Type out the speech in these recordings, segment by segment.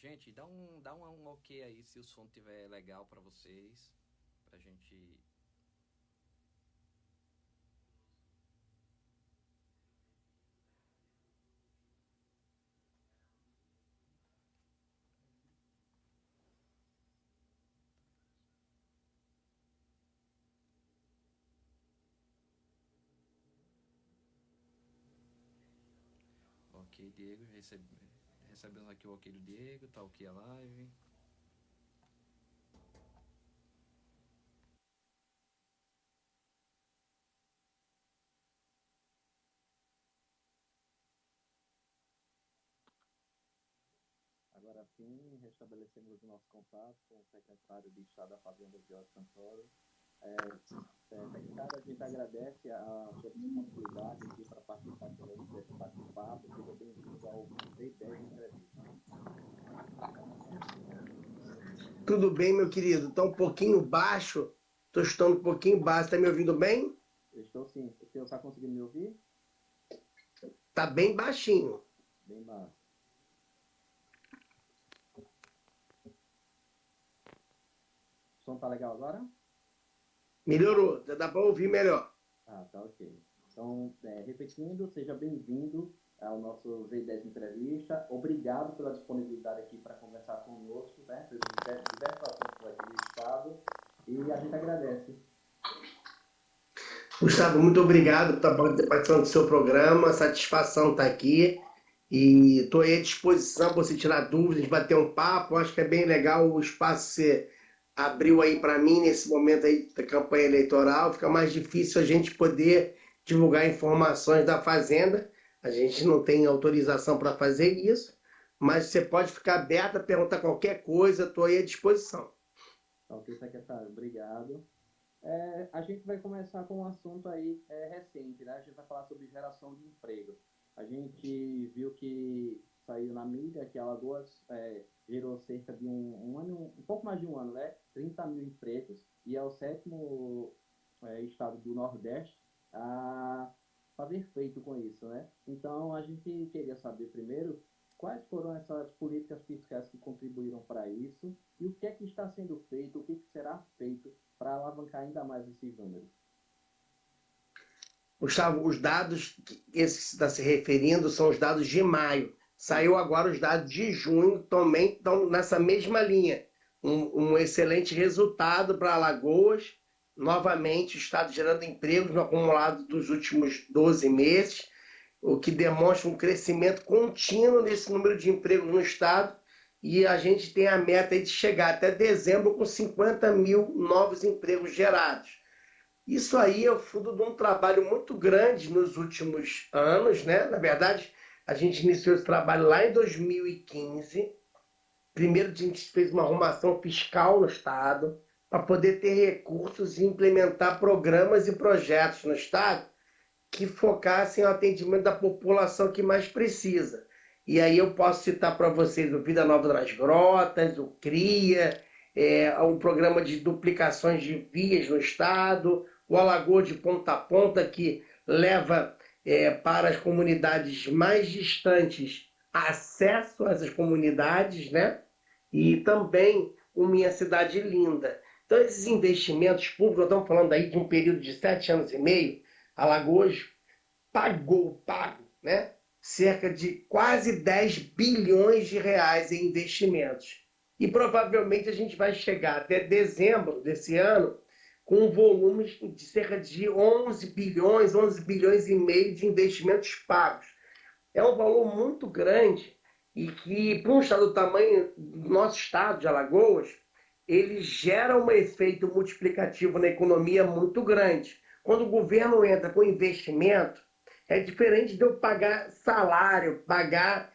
Gente, dá um ok aí se o som tiver legal pra vocês, pra gente. Ok, Diego, recebemos aqui o ok do Diego, tá ok a live. Agora sim, restabelecemos o nosso contato com o secretário de Estado da Fazenda, Jorge Santoro. Secretário, a gente agradece a sua disponibilidade aqui para participar conosco desse bate-papo. Seja bem-vindo ao V10 Entrevista. Tudo bem, meu querido? Está um pouquinho baixo. Estou estando um pouquinho baixo. Está me ouvindo bem? Eu estou sim. O senhor está conseguindo me ouvir? Está bem baixinho. Bem baixo. O som está legal agora? Melhorou. Já dá para ouvir melhor. Ah, tá ok. Então, repetindo, seja bem-vindo ao nosso V10 Entrevista. Obrigado pela disponibilidade aqui para conversar conosco, né? Sobre diversos assuntos aqui do Estado. E a gente agradece. Gustavo, muito obrigado por estar participando do seu programa. A satisfação está aqui. E estou aí à disposição para você tirar dúvidas, bater um papo. Acho que é bem legal o espaço que você abriu aí para mim nesse momento aí da campanha eleitoral. Fica mais difícil a gente poder divulgar informações da Fazenda. A gente não tem autorização para fazer isso, mas você pode ficar aberto a perguntar qualquer coisa. Estou aí à disposição. Ok, secretário, obrigado. A gente vai começar com um assunto aí recente, né? A gente vai falar sobre geração de emprego. A gente viu que saiu na mídia que Alagoas gerou cerca de um ano, um pouco mais de um ano, né? 30 mil empregos e é o sétimo estado do Nordeste a fazer feito com isso, né? Então a gente queria saber primeiro quais foram essas políticas fiscais que contribuíram para isso e o que é que está sendo feito, o que, que será feito para alavancar ainda mais esses números. Gustavo, os dados que esse que você está se referindo são os dados de maio. Saiu agora os dados de junho, também estão nessa mesma linha. Um excelente resultado para Alagoas. Novamente, o Estado gerando empregos no acumulado dos últimos 12 meses, o que demonstra um crescimento contínuo nesse número de empregos no Estado. E a gente tem a meta de chegar até dezembro com 50 mil novos empregos gerados. Isso aí é o fruto de um trabalho muito grande nos últimos anos, né? Na verdade, a gente iniciou esse trabalho lá em 2015. Primeiro, a gente fez uma arrumação fiscal no Estado para poder ter recursos e implementar programas e projetos no Estado que focassem no atendimento da população que mais precisa. E aí eu posso citar para vocês o Vida Nova das Grotas, o CRIA, um programa de duplicações de vias no estado, o Alagoas de Ponta a Ponta, que leva para as comunidades mais distantes acesso a essas comunidades, né? E também o Minha Cidade Linda. Então, esses investimentos públicos, nós estamos falando aí de um período de 7 anos e meio. Alagoas pago, né? Cerca de quase 10 bilhões de reais em investimentos. E provavelmente a gente vai chegar até dezembro desse ano com um volume de cerca de 11 bilhões, 11 bilhões e meio de investimentos pagos. É um valor muito grande e que, para um estado do tamanho do nosso estado de Alagoas, ele gera um efeito multiplicativo na economia muito grande. Quando o governo entra com investimento, é diferente de eu pagar salário, pagar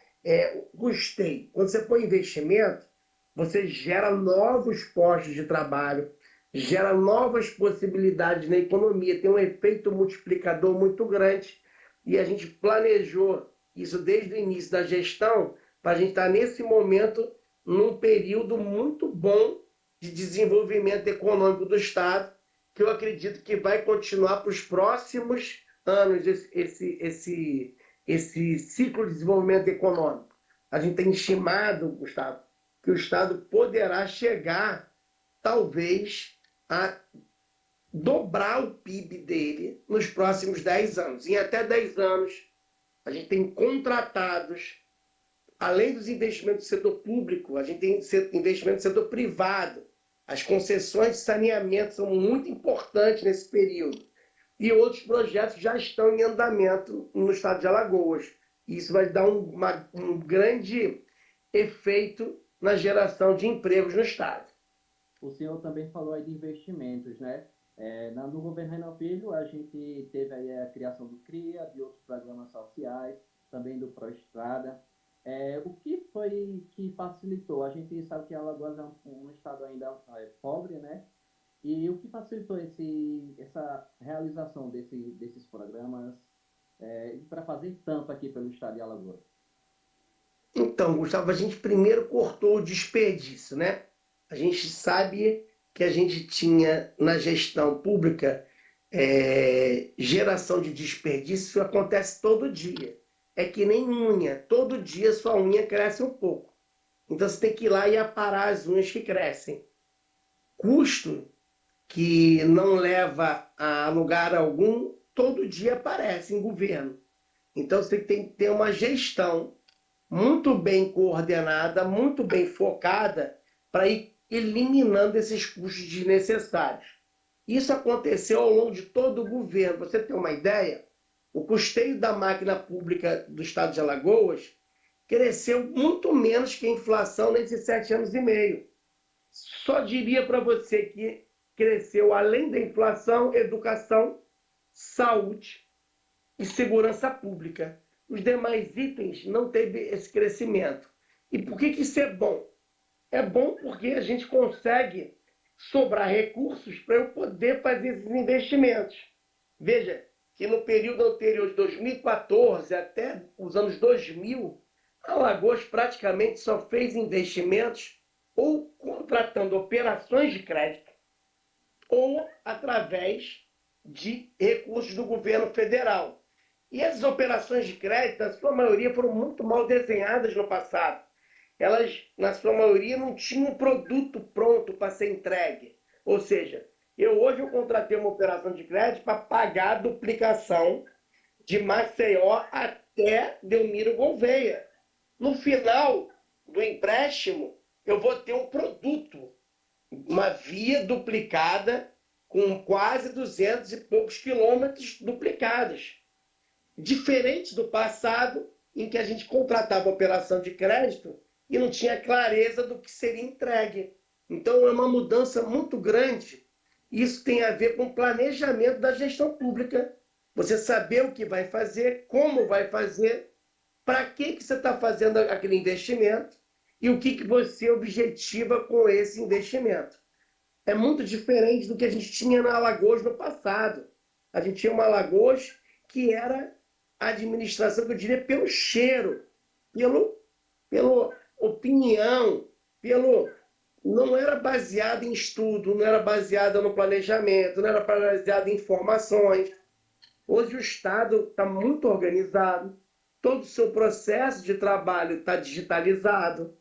custeio. Quando você põe investimento, você gera novos postos de trabalho, gera novas possibilidades na economia, tem um efeito multiplicador muito grande. E a gente planejou isso desde o início da gestão, para a gente estar nesse momento num período muito bom de desenvolvimento econômico do Estado, que eu acredito que vai continuar para os próximos anos esse ciclo de desenvolvimento econômico. A gente tem estimado, Gustavo, que o Estado poderá chegar, talvez, a dobrar o PIB dele nos próximos 10 anos. Em até 10 anos, a gente tem contratados, além dos investimentos do setor público, a gente tem investimento do setor privado. As concessões de saneamento são muito importantes nesse período. E outros projetos já estão em andamento no estado de Alagoas. Isso vai dar um grande efeito na geração de empregos no estado. O senhor também falou aí de investimentos, né? No governo Renan Filho, a gente teve aí a criação do CRIA, de outros programas sociais, também do Proestrada. O que foi que facilitou? A gente sabe que Alagoas é um estado ainda pobre, né? E o que facilitou essa realização desses programas para fazer tanto aqui pelo estado de Alagoas? Então, Gustavo, a gente primeiro cortou o desperdício, né? A gente sabe que a gente tinha na gestão pública geração de desperdício acontece todo dia. É que nem unha, todo dia sua unha cresce um pouco. Então você tem que ir lá e aparar as unhas que crescem. Custo que não leva a lugar algum, todo dia aparece em governo. Então você tem que ter uma gestão muito bem coordenada, muito bem focada, para ir eliminando esses custos desnecessários. Isso aconteceu ao longo de todo o governo. Você tem uma ideia? O custeio da máquina pública do estado de Alagoas cresceu muito menos que a inflação nesses 7 anos e meio. Só diria para você que cresceu, além da inflação, educação, saúde e segurança pública. Os demais itens não teve esse crescimento. E por que isso é bom? É bom porque a gente consegue sobrar recursos para eu poder fazer esses investimentos. Veja que no período anterior de 2014 até os anos 2000, a Alagoas praticamente só fez investimentos ou contratando operações de crédito ou através de recursos do governo federal. E essas operações de crédito, na sua maioria, foram muito mal desenhadas no passado. Elas, na sua maioria, não tinham um produto pronto para ser entregue. Ou seja, hoje eu contratei uma operação de crédito para pagar a duplicação de Maceió até Delmiro Gouveia. No final do empréstimo, eu vou ter um produto, uma via duplicada com quase 200 e poucos quilômetros duplicados. Diferente do passado, em que a gente contratava operação de crédito e não tinha clareza do que seria entregue. Então, é uma mudança muito grande. Isso tem a ver com o planejamento da gestão pública. Você saber o que vai fazer, como vai fazer, para que você está fazendo aquele investimento e o que você objetiva com esse investimento. É muito diferente do que a gente tinha na Alagoas no passado. A gente tinha uma Alagoas que era a administração, que eu diria, pelo cheiro, pela opinião, não era baseada em estudo, não era baseada no planejamento, não era baseada em informações. Hoje o Estado está muito organizado, todo o seu processo de trabalho está digitalizado,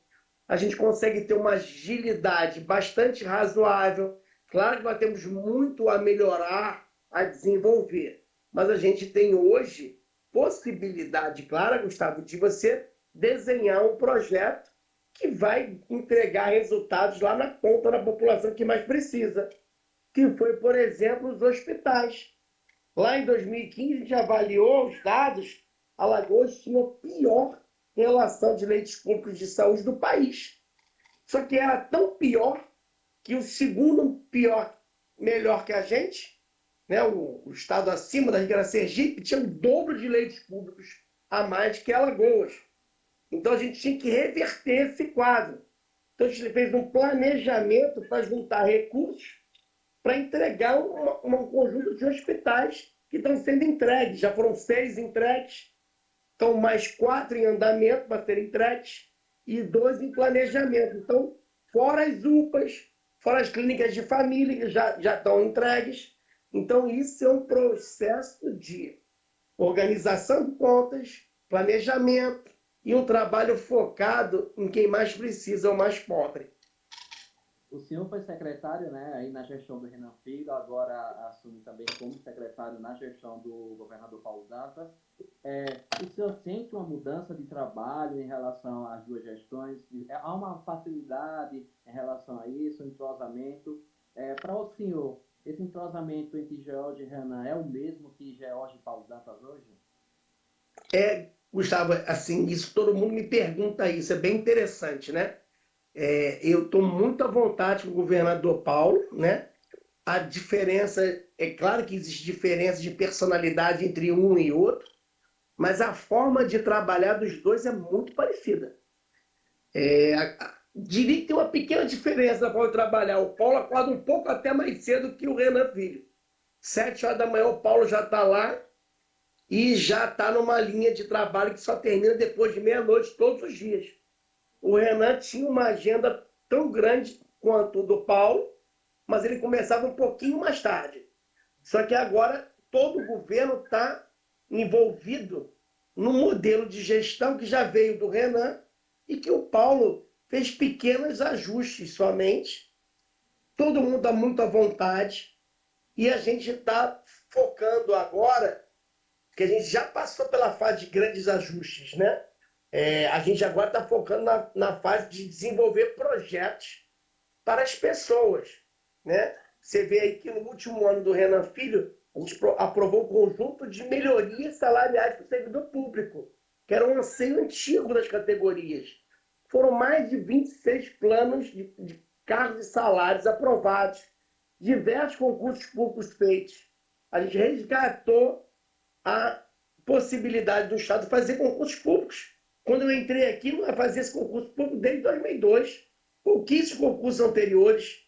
a gente consegue ter uma agilidade bastante razoável. Claro que nós temos muito a melhorar, a desenvolver, mas a gente tem hoje possibilidade, claro, Gustavo, de você desenhar um projeto que vai entregar resultados lá na ponta da população que mais precisa, que foi, por exemplo, os hospitais. Lá em 2015, a gente avaliou os dados, Alagoas tinha a pior relação de leitos públicos de saúde do país. Só que era tão pior que o segundo melhor que a gente, né, o estado acima da gente, era Sergipe, tinha o dobro de leitos públicos a mais que Alagoas. Então a gente tinha que reverter esse quadro. Então a gente fez um planejamento para juntar recursos para entregar um conjunto de hospitais que estão sendo entregues. Já foram 6 entregues, estão mais 4 em andamento para serem entregues e 2 em planejamento. Então, fora as UPAs, fora as clínicas de família que já estão entregues. Então, isso é um processo de organização de contas, planejamento, e um trabalho focado em quem mais precisa, o mais pobre. O senhor foi secretário, né, aí na gestão do Renan Filho, agora assume também como secretário na gestão do governador Paulo Dantas. O senhor sente uma mudança de trabalho em relação às duas gestões? Há uma facilidade em relação a isso, um entrosamento? Para o senhor, esse entrosamento entre George e Renan é o mesmo que George e Paulo Dantas hoje? Gustavo, assim, isso todo mundo me pergunta isso, é bem interessante, né? Eu estou muito à vontade com o governador Paulo, né? A diferença, é claro que existe diferença de personalidade entre um e outro, mas a forma de trabalhar dos dois é muito parecida. Diria que tem uma pequena diferença na forma de trabalhar. O Paulo acorda um pouco até mais cedo que o Renan Filho. 7 horas da manhã o Paulo já está lá e já está numa linha de trabalho que só termina depois de meia-noite todos os dias. O Renan tinha uma agenda tão grande quanto o do Paulo, mas ele começava um pouquinho mais tarde. Só que agora todo o governo está envolvido no modelo de gestão que já veio do Renan e que o Paulo fez pequenos ajustes somente. Todo mundo está muito à vontade e a gente está focando agora, que a gente já passou pela fase de grandes ajustes, né? A gente agora está focando na fase de desenvolver projetos para as pessoas, né? Você vê aí que no último ano do Renan Filho, a gente aprovou um conjunto de melhorias salariais para o servidor público, que era um anseio antigo das categorias. Foram mais de 26 planos de cargos e salários aprovados, diversos concursos públicos feitos. A gente resgatou a possibilidade do Estado fazer concursos públicos. Quando eu entrei aqui, não fazia esse concurso público desde 2002. Pouquíssimos concursos anteriores.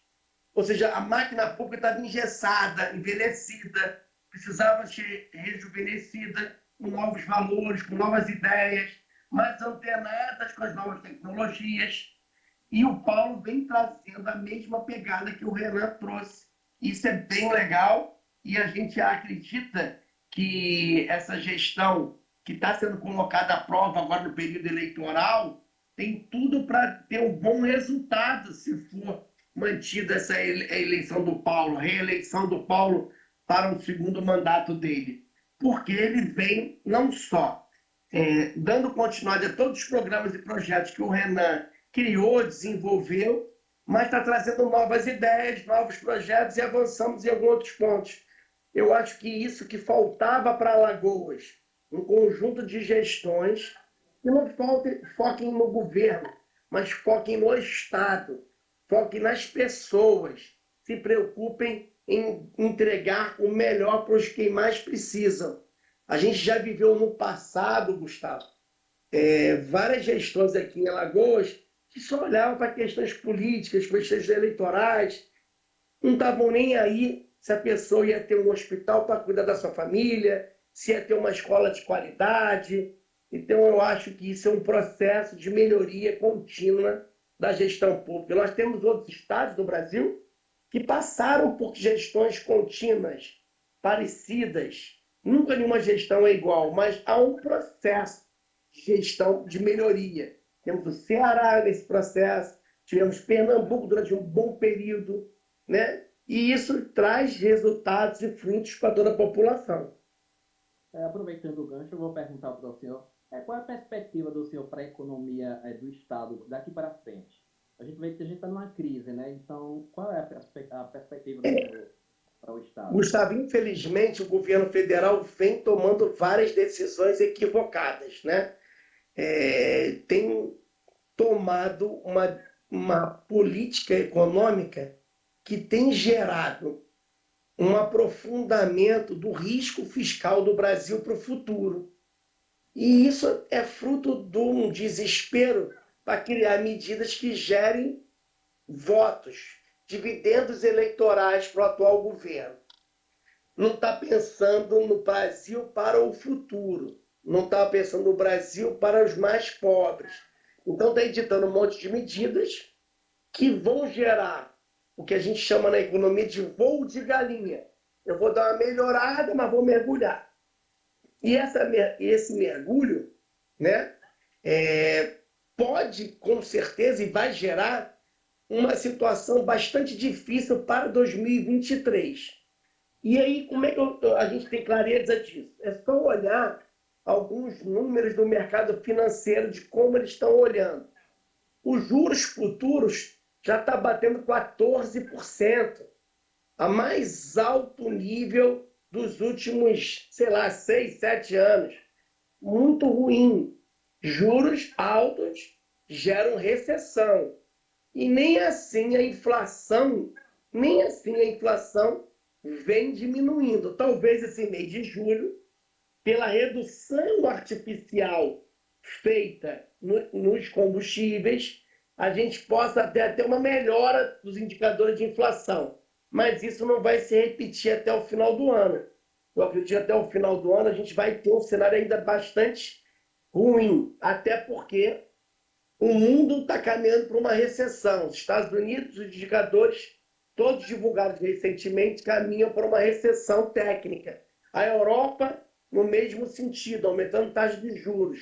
Ou seja, a máquina pública estava engessada, envelhecida, precisava ser rejuvenescida, com novos valores, com novas ideias, mais antenadas com as novas tecnologias. E o Paulo vem trazendo a mesma pegada que o Renan trouxe. Isso é bem legal e a gente acredita que essa gestão que está sendo colocada à prova agora no período eleitoral tem tudo para ter um bom resultado se for mantida essa eleição do Paulo, a reeleição do Paulo para o segundo mandato dele. Porque ele vem não só dando continuidade a todos os programas e projetos que o Renan criou, desenvolveu, mas está trazendo novas ideias, novos projetos e avançamos em alguns outros pontos. Eu acho que isso que faltava para Alagoas, um conjunto de gestões que não foquem no governo, mas foquem no Estado, foquem nas pessoas, se preocupem em entregar o melhor para os que mais precisam. A gente já viveu no passado, Gustavo, várias gestões aqui em Alagoas que só olhavam para questões políticas, questões eleitorais, não estavam nem aí se a pessoa ia ter um hospital para cuidar da sua família, se ia ter uma escola de qualidade. Então, eu acho que isso é um processo de melhoria contínua da gestão pública. Nós temos outros estados do Brasil que passaram por gestões contínuas, parecidas. Nunca nenhuma gestão é igual, mas há um processo de gestão de melhoria. Temos o Ceará nesse processo, tivemos Pernambuco durante um bom período, né? E isso traz resultados e frutos para toda a população. Aproveitando o gancho, eu vou perguntar para o senhor, qual é a perspectiva do senhor para a economia do Estado daqui para frente? A gente vê que a gente está numa crise, né? Então, qual é a perspectiva do senhor para o Estado? Gustavo, infelizmente, o governo federal vem tomando várias decisões equivocadas, né? Tem tomado uma política econômica que tem gerado um aprofundamento do risco fiscal do Brasil para o futuro. E isso é fruto de um desespero para criar medidas que gerem votos, dividendos eleitorais para o atual governo. Não está pensando no Brasil para o futuro, não está pensando no Brasil para os mais pobres. Então está editando um monte de medidas que vão gerar o que a gente chama na economia de voo de galinha. Eu vou dar uma melhorada, mas vou mergulhar. E esse mergulho, né, pode, com certeza, e vai gerar uma situação bastante difícil para 2023. E aí, como é que a gente tem clareza disso? É só olhar alguns números do mercado financeiro de como eles estão olhando. Os juros futuros já está batendo 14%, a mais alto nível dos últimos, sei lá, 6, 7 anos. Muito ruim. Juros altos geram recessão. E nem assim a inflação vem diminuindo. Talvez esse mês de julho, pela redução artificial feita nos combustíveis, a gente possa até ter uma melhora dos indicadores de inflação. Mas isso não vai se repetir até o final do ano. Eu acredito que até o final do ano a gente vai ter um cenário ainda bastante ruim, até porque o mundo está caminhando para uma recessão. Os Estados Unidos, os indicadores, todos divulgados recentemente, caminham para uma recessão técnica. A Europa, no mesmo sentido, aumentando taxa de juros.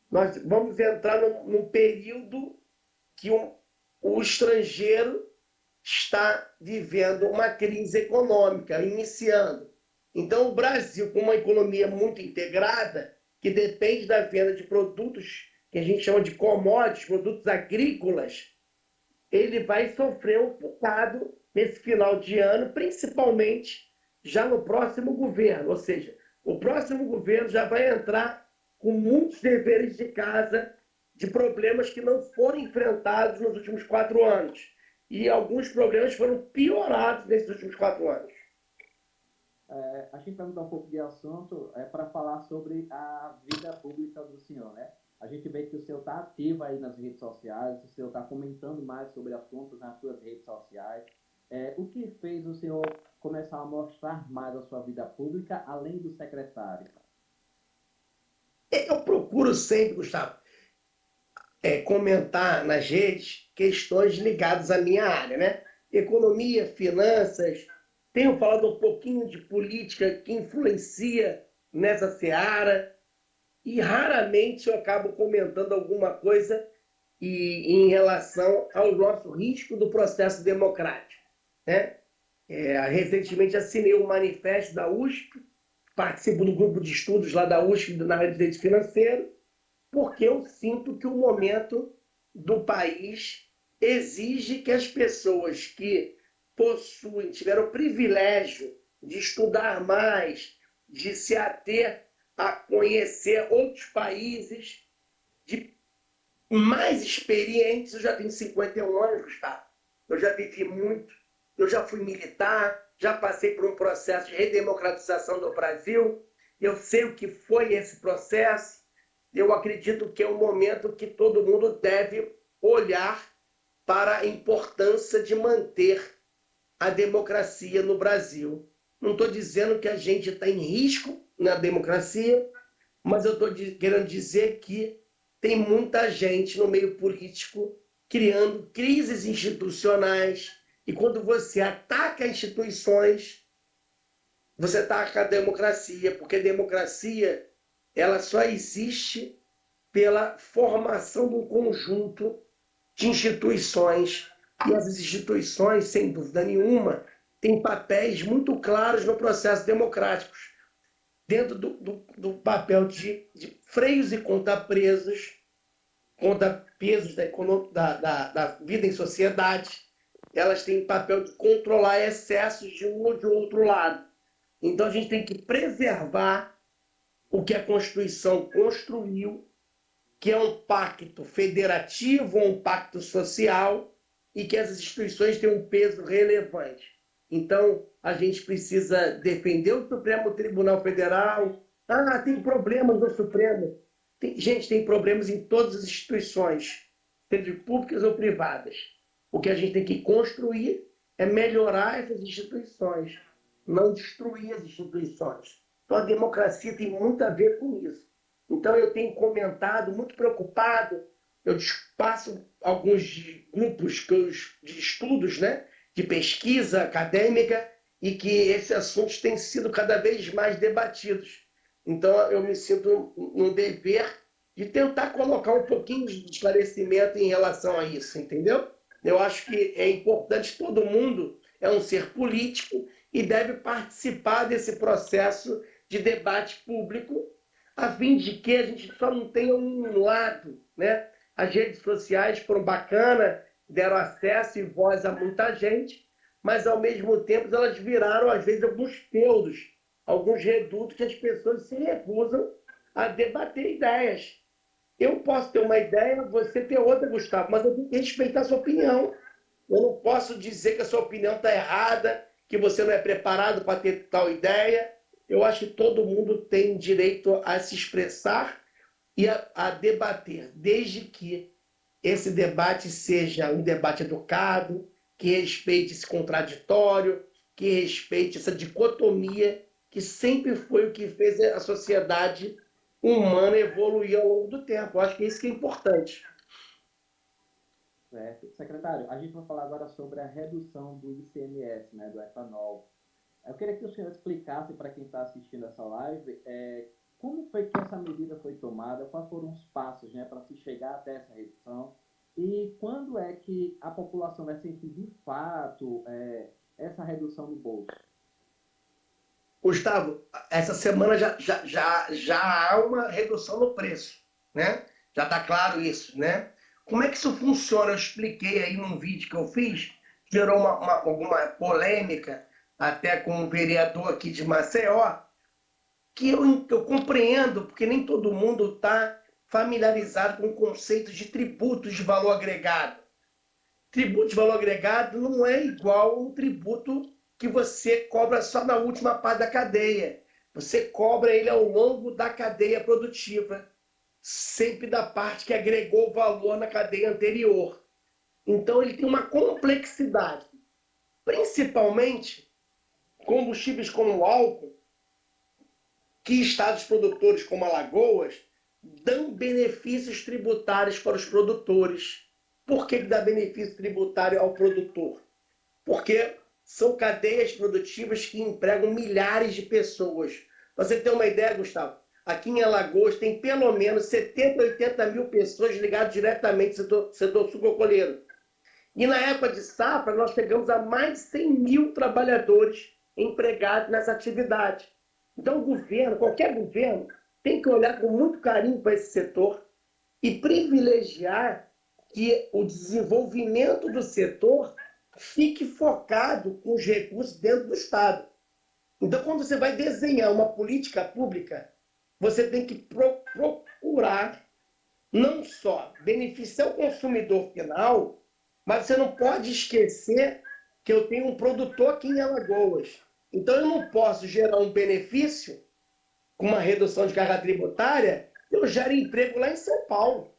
Nós vamos entrar num período que o estrangeiro está vivendo uma crise econômica, iniciando. Então, o Brasil, com uma economia muito integrada, que depende da venda de produtos que a gente chama de commodities, produtos agrícolas, ele vai sofrer um bocado nesse final de ano, principalmente já no próximo governo. Ou seja, o próximo governo já vai entrar com muitos deveres de casa, de problemas que não foram enfrentados nos últimos 4 anos. E alguns problemas foram piorados nesses últimos 4 anos. A gente vai mudar um pouco de assunto para falar sobre a vida pública do senhor, né? A gente vê que o senhor está ativo aí nas redes sociais, o senhor está comentando mais sobre assuntos nas suas redes sociais. O que fez o senhor começar a mostrar mais a sua vida pública, além do secretário? Eu procuro sempre, Gustavo, comentar nas redes questões ligadas à minha área, né? Economia, finanças. Tenho falado um pouquinho de política que influencia nessa seara e raramente eu acabo comentando alguma coisa em relação ao nosso risco do processo democrático, né? Recentemente assinei um manifesto da USP, participo do grupo de estudos lá da USP na área de direito financeiro, porque eu sinto que o momento do país exige que as pessoas que tiveram o privilégio de estudar mais, de se ater a conhecer outros países, de mais experientes. Eu já tenho 51 anos, Gustavo. Eu já vivi muito, eu já fui militar, já passei por um processo de redemocratização do Brasil, eu sei o que foi esse processo. Eu acredito que é um momento que todo mundo deve olhar para a importância de manter a democracia no Brasil. Não estou dizendo que a gente está em risco na democracia, mas eu estou querendo dizer que tem muita gente no meio político criando crises institucionais, e quando você ataca instituições, você ataca a democracia, porque a democracia ela só existe pela formação de um conjunto de instituições. E essas instituições, sem dúvida nenhuma, têm papéis muito claros no processo democrático, dentro do papel de freios e contrapesos da vida em sociedade. Elas têm papel de controlar excessos de um ou de outro lado. Então a gente tem que preservar o que a Constituição construiu, que é um pacto federativo, um pacto social, e que essas instituições têm um peso relevante. Então, a gente precisa defender o Supremo Tribunal Federal. Tem problemas no Supremo. Gente, tem problemas em todas as instituições, sejam públicas ou privadas. O que a gente tem que construir é melhorar essas instituições, não destruir as instituições. Então, a democracia tem muito a ver com isso. Então, eu tenho comentado, muito preocupado, eu passo alguns grupos de estudos, né, de pesquisa acadêmica, e que esses assuntos têm sido cada vez mais debatidos. Então, eu me sinto num dever de tentar colocar um pouquinho de esclarecimento em relação a isso, entendeu? Eu acho que é importante, todo mundo é um ser político e deve participar desse processo de debate público, a fim de que a gente só não tenha um lado, né? As redes sociais foram bacanas, deram acesso e voz a muita gente, mas, ao mesmo tempo, elas viraram, às vezes, alguns feudos, alguns redutos que as pessoas se recusam a debater ideias. Eu posso ter uma ideia, você ter outra, Gustavo, mas eu tenho que respeitar a sua opinião. Eu não posso dizer que a sua opinião está errada, que você não é preparado para ter tal ideia. Eu acho que todo mundo tem direito a se expressar e a debater, desde que esse debate seja um debate educado, que respeite esse contraditório, que respeite essa dicotomia, que sempre foi o que fez a sociedade humana evoluir ao longo do tempo. Eu acho que isso que é importante. Certo. Secretário, a gente vai falar agora sobre a redução do ICMS, né, do etanol. Eu queria que o senhor explicasse para quem está assistindo essa live como foi que essa medida foi tomada, quais foram os passos, né, para se chegar até essa redução e quando é que a população vai sentir de fato essa redução no bolso. Gustavo, essa semana já há uma redução no preço, né? Já está claro isso, né? Como é que isso funciona? Eu expliquei aí num vídeo que eu fiz, gerou alguma polêmica, até com um vereador aqui de Maceió, que eu compreendo, porque nem todo mundo está familiarizado com o conceito de tributos de valor agregado. Tributo de valor agregado não é igual um tributo que você cobra só na última parte da cadeia. Você cobra ele ao longo da cadeia produtiva, sempre da parte que agregou valor na cadeia anterior. Então, ele tem uma complexidade. Principalmente, combustíveis como o álcool, que estados produtores como Alagoas dão benefícios tributários para os produtores. Por que dá benefício tributário ao produtor? Porque são cadeias produtivas que empregam milhares de pessoas. Para você ter uma ideia, Gustavo, aqui em Alagoas tem pelo menos 70, 80 mil pessoas ligadas diretamente ao setor sucrocoleiro. E na época de safra, nós chegamos a mais de 100 mil trabalhadores empregados nessa atividade. Então, o governo, qualquer governo, tem que olhar com muito carinho para esse setor e privilegiar que o desenvolvimento do setor fique focado com os recursos dentro do Estado. Então, quando você vai desenhar uma política pública, você tem que procurar não só beneficiar o consumidor final, mas você não pode esquecer que eu tenho um produtor aqui em Alagoas. Então, eu não posso gerar um benefício com uma redução de carga tributária, eu gero emprego lá em São Paulo.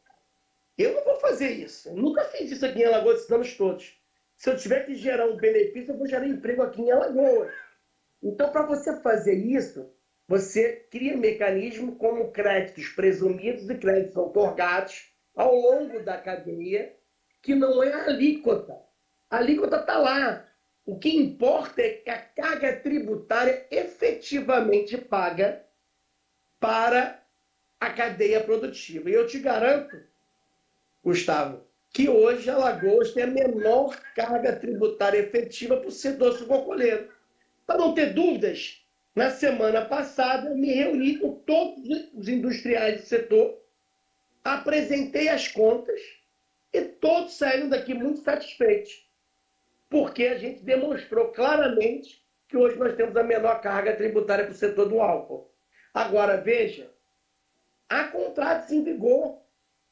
Eu não vou fazer isso. Eu nunca fiz isso aqui em Alagoas esses anos todos. Se eu tiver que gerar um benefício, eu vou gerar emprego aqui em Alagoas. Então, para você fazer isso, você cria mecanismos como créditos presumidos e créditos outorgados ao longo da cadeia, que não é a alíquota. A alíquota está lá. O que importa é que a carga tributária efetivamente paga para a cadeia produtiva. E eu te garanto, Gustavo, que hoje Alagoas tem a menor carga tributária efetiva para o setor sucrocoleiro. Para não ter dúvidas, na semana passada eu me reuni com todos os industriais do setor, apresentei as contas e todos saíram daqui muito satisfeitos, porque a gente demonstrou claramente que hoje nós temos a menor carga tributária para o setor do álcool. Agora, veja, há contratos em vigor,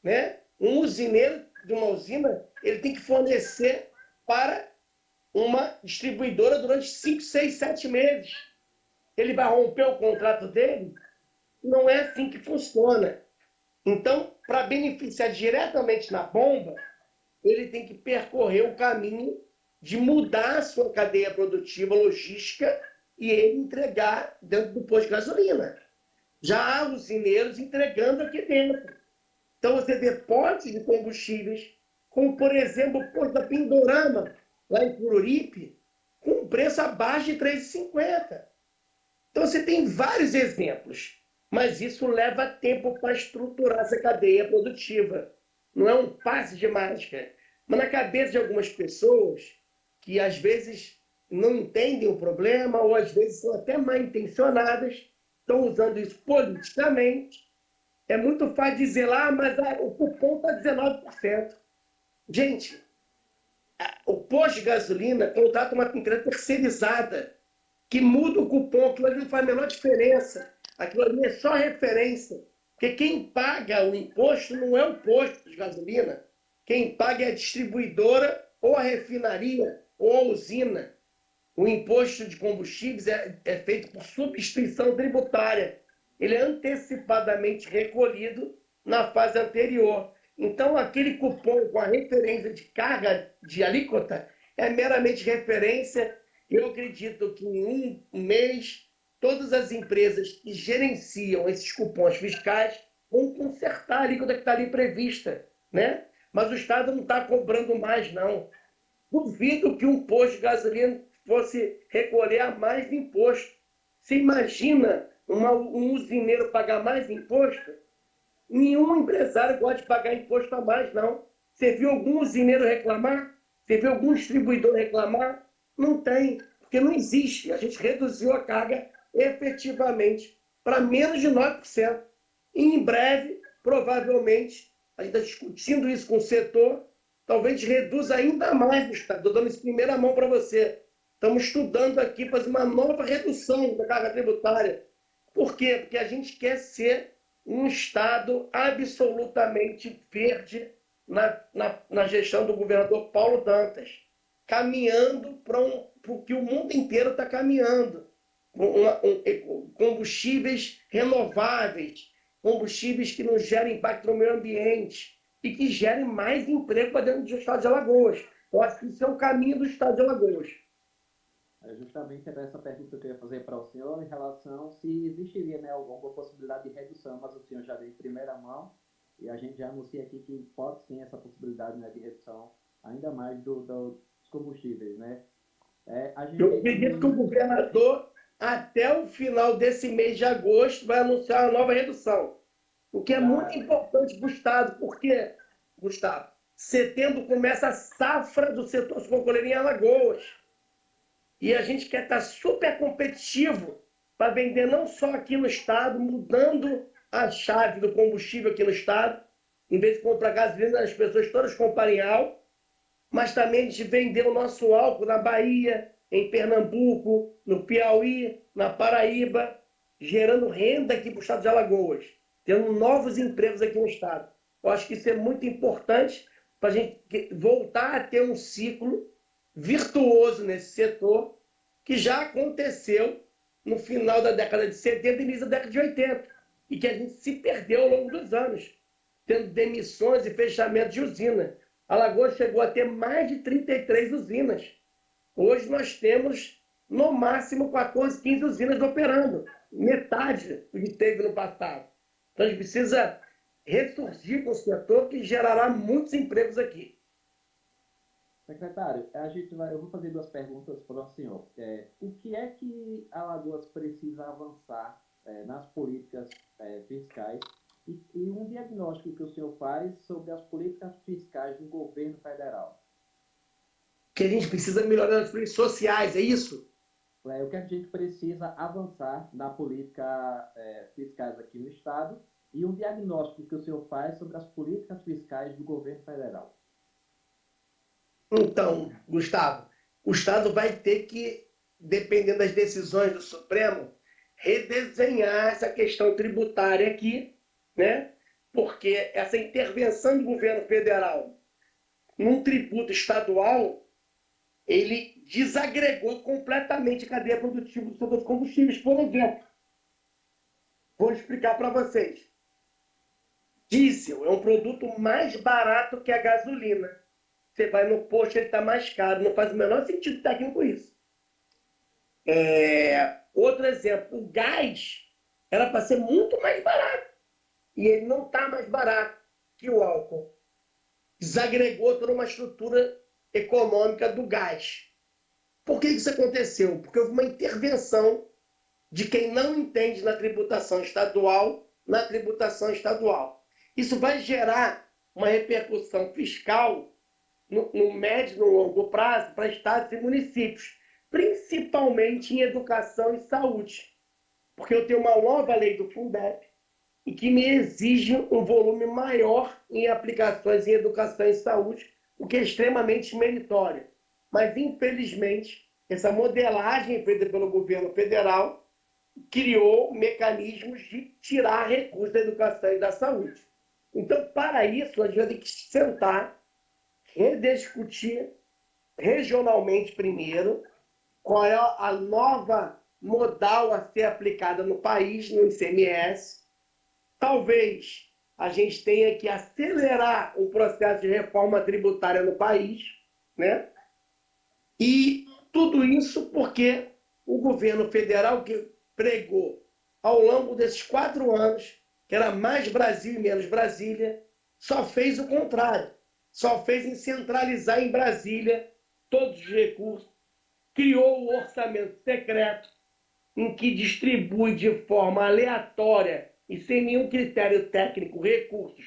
né? Um usineiro de uma usina, ele tem que fornecer para uma distribuidora durante 5, 6, 7 meses. Ele vai romper o contrato dele? Não é assim que funciona. Então, para beneficiar diretamente na bomba, ele tem que percorrer o caminho de mudar a sua cadeia produtiva, logística, e ele entregar dentro do posto de gasolina. Já há usineiros entregando aqui dentro. Então, você vê postos de combustíveis, como, por exemplo, o posto da Pindorama, lá em Coruripe, com preço abaixo de R$ 3,50. Então, você tem vários exemplos. mas isso leva tempo para estruturar essa cadeia produtiva. Não é um passe de mágica. Mas na cabeça de algumas pessoas que às vezes não entendem o problema ou às vezes são até mal intencionadas, estão usando isso politicamente. É muito fácil dizer lá, mas o cupom está 19%. Gente, o posto de gasolina contrata uma empresa terceirizada que muda o cupom, aquilo ali não faz a menor diferença. Aquilo ali é só referência. Porque quem paga o imposto não é o posto de gasolina. Quem paga é a distribuidora ou a refinaria ou a usina. O imposto de combustíveis é feito por substituição tributária. Ele é antecipadamente recolhido na fase anterior. Então, aquele cupom com a referência de carga de alíquota é meramente referência. Eu acredito que em um mês, todas as empresas que gerenciam esses cupons fiscais vão consertar a alíquota que está ali prevista, né? Mas o Estado não está cobrando mais, não. Duvido que um posto de gasolina fosse recolher a mais imposto. Você imagina um usineiro pagar mais imposto? Nenhum empresário gosta de pagar imposto a mais, não. Você viu algum usineiro reclamar? Você viu algum distribuidor reclamar? Não tem, porque não existe. A gente reduziu a carga efetivamente para menos de 9%. E em breve, provavelmente, a gente está discutindo isso com o setor, talvez reduza ainda mais o Estado. Estou dando isso em primeira mão para você. Estamos estudando aqui fazer uma nova redução da carga tributária. Por quê? Porque a gente quer ser um Estado absolutamente verde na gestão do governador Paulo Dantas, caminhando para o que o mundo inteiro está caminhando. Combustíveis renováveis, combustíveis que não gerem impacto no meio ambiente e que gerem mais emprego para dentro do Estado de Alagoas. Eu acho que isso é o caminho do Estado de Alagoas. Justamente era essa pergunta que eu ia fazer para o senhor em relação se existiria, né, alguma possibilidade de redução, mas o senhor já deu em primeira mão e a gente já anuncia aqui que pode sim essa possibilidade, né, de redução ainda mais dos combustíveis, né? Eu acredito que o governador, até o final desse mês de agosto, vai anunciar uma nova redução. O que é muito importante para o Estado, porque, Gustavo, setembro começa a safra do setor sucrocoleiro em Alagoas. E a gente quer estar super competitivo para vender não só aqui no Estado, mudando a chave do combustível aqui no Estado, em vez de comprar gasolina, as pessoas todas comprarem álcool, mas também de vender o nosso álcool na Bahia, em Pernambuco, no Piauí, na Paraíba, gerando renda aqui para o Estado de Alagoas, tendo novos empregos aqui no Estado. Eu acho que isso é muito importante para a gente voltar a ter um ciclo virtuoso nesse setor, que já aconteceu no final da década de 70 e início da década de 80, e que a gente se perdeu ao longo dos anos, tendo demissões e fechamento de usina. Alagoas chegou a ter mais de 33 usinas. Hoje nós temos, no máximo, 14, 15 usinas operando, metade do que teve no passado. Então a gente precisa ressurgir com o setor que gerará muitos empregos aqui. Secretário, eu vou fazer duas perguntas para o senhor. O que é que Alagoas precisa avançar nas políticas fiscais e um diagnóstico que o senhor faz sobre as políticas fiscais do governo federal? Que a gente precisa melhorar as políticas sociais, é isso? O que a gente precisa avançar na política fiscais aqui no Estado e um diagnóstico que o senhor faz sobre as políticas fiscais do governo federal. Então, Gustavo, o Estado vai ter que, dependendo das decisões do Supremo, redesenhar essa questão tributária aqui, né? Porque essa intervenção do governo federal num tributo estadual, ele desagregou completamente a cadeia produtiva do setor de combustíveis, por exemplo. Vou explicar para vocês. Diesel é um produto mais barato que a gasolina. Você vai no posto, ele está mais caro. Não faz o menor sentido técnico isso. Outro exemplo, o gás era para ser muito mais barato. E ele não está mais barato que o álcool. Desagregou toda uma estrutura econômica do gás. Por que isso aconteceu? Porque houve uma intervenção de quem não entende na tributação estadual, na tributação estadual. Isso vai gerar uma repercussão fiscal no médio e no longo prazo para estados e municípios, principalmente em educação e saúde, porque eu tenho uma nova lei do Fundeb e que me exige um volume maior em aplicações em educação e saúde, o que é extremamente meritório. Mas, infelizmente, essa modelagem feita pelo governo federal criou mecanismos de tirar recursos da educação e da saúde. Então, para isso, a gente vai ter que sentar, rediscutir regionalmente primeiro qual é a nova modal a ser aplicada no país, no ICMS. Talvez a gente tenha que acelerar o processo de reforma tributária no país, né? E tudo isso porque o governo federal, que pregou ao longo desses 4 anos, que era mais Brasil e menos Brasília, só fez o contrário. Só fez em centralizar em Brasília todos os recursos, criou o orçamento secreto, em que distribui de forma aleatória e sem nenhum critério técnico recursos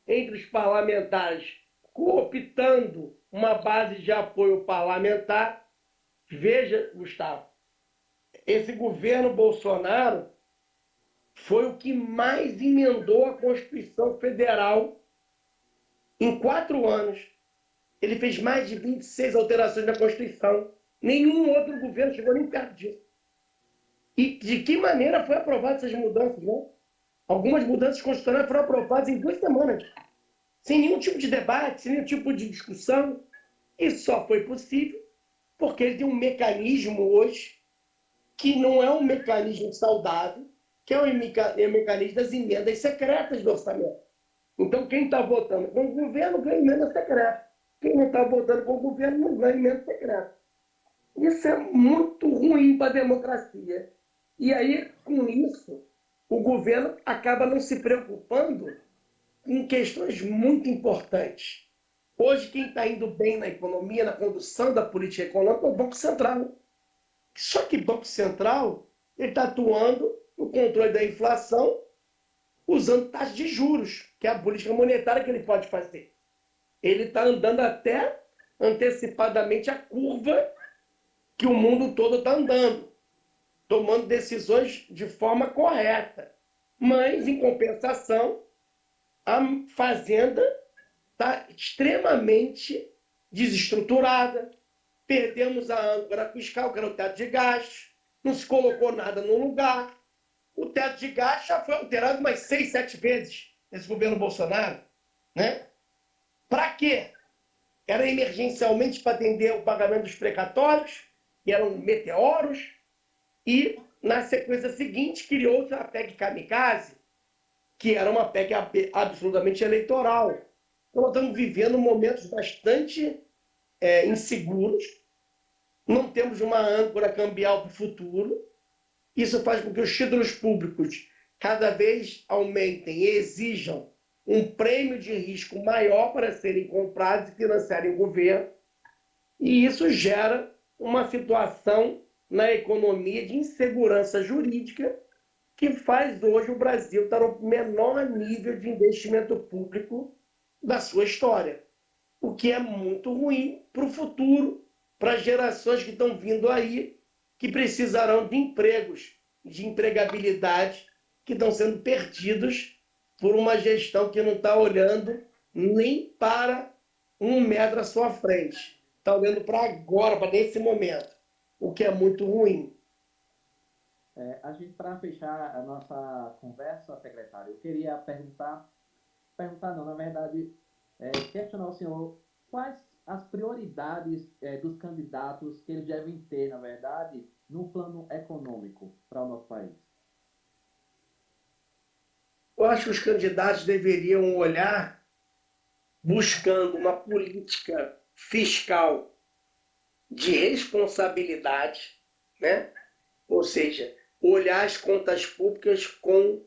entre os parlamentares, cooptando uma base de apoio parlamentar. Veja, Gustavo, esse governo Bolsonaro foi o que mais emendou a Constituição Federal em 4 anos. Ele fez mais de 26 alterações na Constituição. Nenhum outro governo chegou nem perto disso. E de que maneira foi aprovadas essas mudanças, né? Algumas mudanças constitucionais foram aprovadas em 2 semanas, sem nenhum tipo de debate, sem nenhum tipo de discussão. Isso só foi possível porque ele tem um mecanismo hoje que não é um mecanismo saudável, que é o mecanismo das emendas secretas do orçamento. Então, quem está votando com o governo ganha emenda secreta. Quem não está votando com o governo não ganha emenda secreta. Isso é muito ruim para a democracia. E aí, com isso, o governo acaba não se preocupando com questões muito importantes. Hoje, quem está indo bem na economia, na condução da política econômica, é o Banco Central. Só que o Banco Central está atuando no controle da inflação usando taxas de juros, que é a política monetária que ele pode fazer. Ele está andando até antecipadamente a curva que o mundo todo está andando, tomando decisões de forma correta. Mas, em compensação, a Fazenda está extremamente desestruturada. Perdemos a âncora fiscal, que era o teto de gastos, não se colocou nada no lugar. O teto de gastos já foi alterado umas 6, 7 vezes nesse governo Bolsonaro, né? Para quê? Era emergencialmente para atender o pagamento dos precatórios, que eram meteoros, e na sequência seguinte criou-se a PEC Kamikaze, que era uma PEC absolutamente eleitoral. Então, nós estamos vivendo momentos bastante inseguros, não temos uma âncora cambial para o futuro. Isso faz com que os títulos públicos cada vez aumentem e exijam um prêmio de risco maior para serem comprados e financiarem o governo. E isso gera uma situação na economia de insegurança jurídica que faz hoje o Brasil estar no menor nível de investimento público da sua história, o que é muito ruim para o futuro, para as gerações que estão vindo aí, que precisarão de empregos, de empregabilidade, que estão sendo perdidos por uma gestão que não está olhando nem para 1 metro à sua frente. Está olhando para agora, para nesse momento, o que é muito ruim. A gente, para fechar a nossa conversa, secretário, eu queria perguntar não, na verdade, questionar o senhor quais as prioridades dos candidatos que eles devem ter, na verdade, no plano econômico para o nosso país. Eu acho que os candidatos deveriam olhar buscando uma política fiscal de responsabilidade, né? Ou seja, olhar as contas públicas com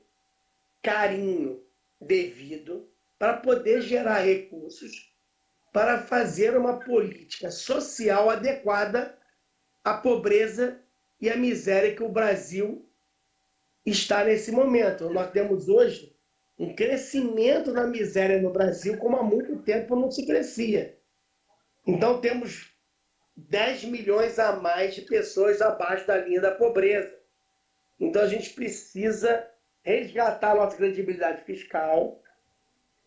carinho devido para poder gerar recursos para fazer uma política social adequada à pobreza e à miséria que o Brasil está nesse momento. Nós temos hoje um crescimento na miséria no Brasil como há muito tempo não se crescia. Então, temos 10 milhões a mais de pessoas abaixo da linha da pobreza. Então, a gente precisa resgatar a nossa credibilidade fiscal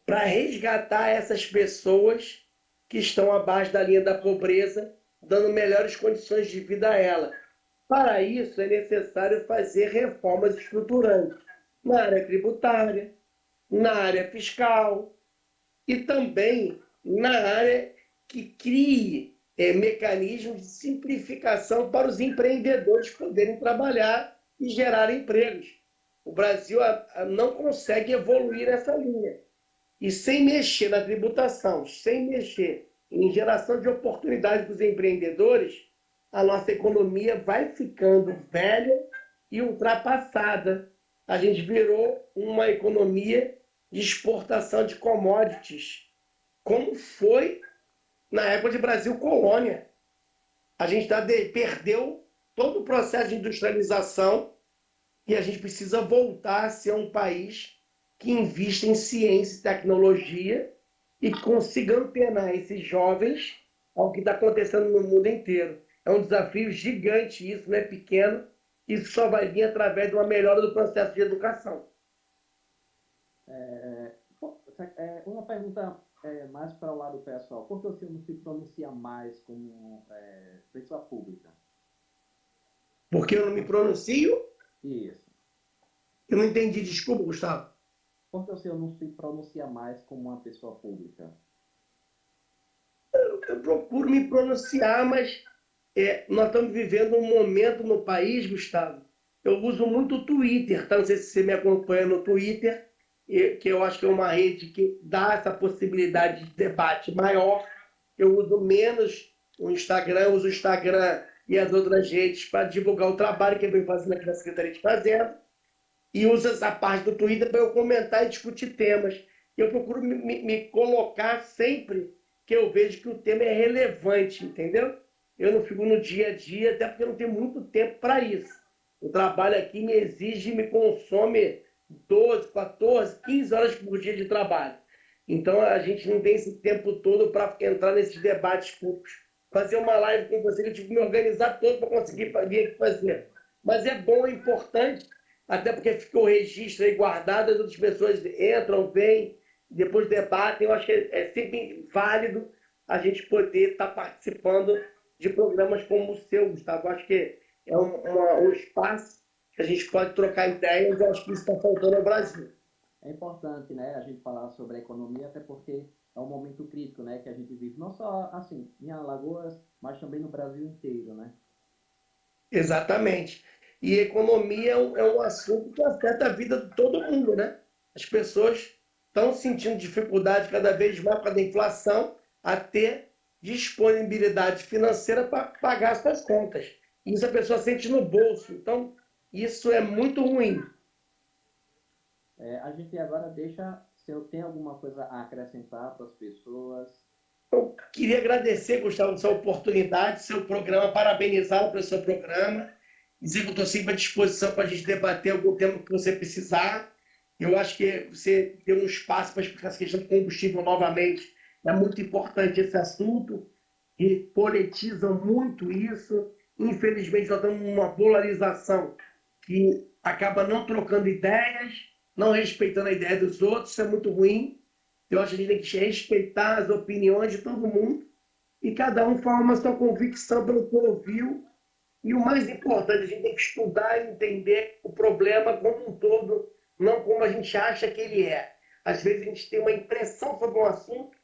para resgatar essas pessoas que estão abaixo da linha da pobreza, dando melhores condições de vida a elas. Para isso, é necessário fazer reformas estruturantes na área tributária, na área fiscal e também na área que crie mecanismos de simplificação para os empreendedores poderem trabalhar e gerar empregos. O Brasil não consegue evoluir nessa linha. E sem mexer na tributação, sem mexer em geração de oportunidades para os empreendedores, a nossa economia vai ficando velha e ultrapassada. A gente virou uma economia de exportação de commodities, como foi na época de Brasil colônia. A gente perdeu todo o processo de industrialização e a gente precisa voltar a ser um país que invista em ciência e tecnologia e consiga antenar esses jovens ao que está acontecendo no mundo inteiro. É um desafio gigante, isso não é pequeno, isso só vai vir através de uma melhora do processo de educação. Uma pergunta mais para o lado pessoal. Por que o senhor não se pronuncia mais como pessoa pública? Porque eu não me pronuncio? Isso. Eu não entendi, desculpa, Gustavo. Por que o senhor não se pronuncia mais como uma pessoa pública? Eu procuro me pronunciar, mas nós estamos vivendo um momento no país, Gustavo. Eu uso muito o Twitter, tá? Não sei se você me acompanha no Twitter, que eu acho que é uma rede que dá essa possibilidade de debate maior. Eu uso menos o Instagram, uso o Instagram e as outras redes para divulgar o trabalho que eu venho fazendo aqui na Secretaria de Fazenda. E uso essa parte do Twitter para eu comentar e discutir temas. Eu procuro me colocar sempre que eu vejo que o tema é relevante, entendeu? Eu não fico no dia a dia, até porque eu não tenho muito tempo para isso. O trabalho aqui me exige, me consome 12, 14, 15 horas por dia de trabalho. Então, a gente não tem esse tempo todo para entrar nesses debates públicos. Fazer uma live com você, eu tive que me organizar todo para conseguir vir aqui fazer. Mas é bom, é importante, até porque ficou o registro aí guardado, as outras pessoas entram, vêm, depois debatem. Eu acho que é sempre válido a gente poder estar participando de programas como o seu, Gustavo. Eu acho que é um espaço que a gente pode trocar ideias, eu acho que isso está faltando no Brasil. É importante, né, a gente falar sobre a economia, até porque é um momento crítico, né, que a gente vive, não só assim em Alagoas, mas também no Brasil inteiro, né? Exatamente. E economia é um assunto que afeta a vida de todo mundo, né? As pessoas estão sentindo dificuldade cada vez mais por causa da inflação a ter disponibilidade financeira para pagar suas contas. Isso a pessoa sente no bolso. Então, isso é muito ruim. A gente agora deixa, se eu tenho alguma coisa a acrescentar para as pessoas. Eu queria agradecer, Gustavo, essa oportunidade, seu programa, parabenizá-lo pelo seu programa, dizer que eu estou sempre à disposição para a gente debater algum tema que você precisar. Eu acho que você deu um espaço para explicar essa questão do combustível novamente. É muito importante esse assunto, e politizam muito isso. Infelizmente, nós estamos numa polarização que acaba não trocando ideias, não respeitando a ideia dos outros, isso é muito ruim. Eu acho que a gente tem que respeitar as opiniões de todo mundo e cada um forma a sua convicção pelo que ouviu. E o mais importante, a gente tem que estudar e entender o problema como um todo, não como a gente acha que ele é. Às vezes a gente tem uma impressão sobre um assunto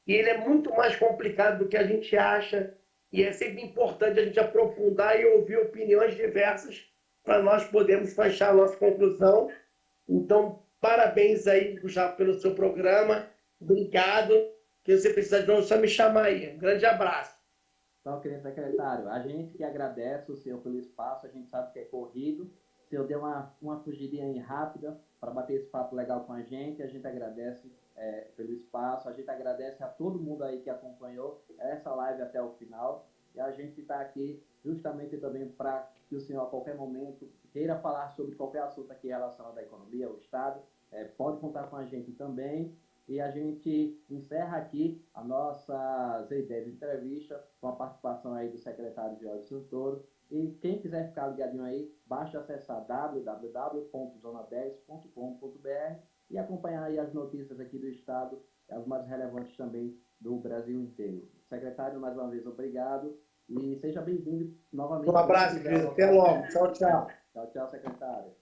e ele é muito mais complicado do que a gente acha. E é sempre importante a gente aprofundar e ouvir opiniões diversas para nós podermos fechar a nossa conclusão. Então, parabéns aí, Gustavo, pelo seu programa. Obrigado. Que você precisar de novo, é só me chamar aí. Um grande abraço. Então, querido secretário, a gente que agradece o senhor pelo espaço, a gente sabe que é corrido. O senhor deu uma fugidinha aí rápida para bater esse papo legal com a gente agradece pelo espaço, a gente agradece a todo mundo aí que acompanhou essa live até o final. e a gente está aqui justamente também para que o senhor, a qualquer momento, queira falar sobre qualquer assunto aqui relacionado à economia, ao Estado, pode contar com a gente também. E a gente encerra aqui a nossa Z10 entrevista com a participação aí do secretário Jorge Santoro. E quem quiser ficar ligadinho aí, basta acessar www.zona10.com.br e acompanhar aí as notícias aqui do Estado, as mais relevantes também do Brasil inteiro. Secretário, mais uma vez, obrigado. E seja bem-vindo novamente. Um abraço, querido. Até logo. Tchau, tchau. Tchau, tchau, secretário.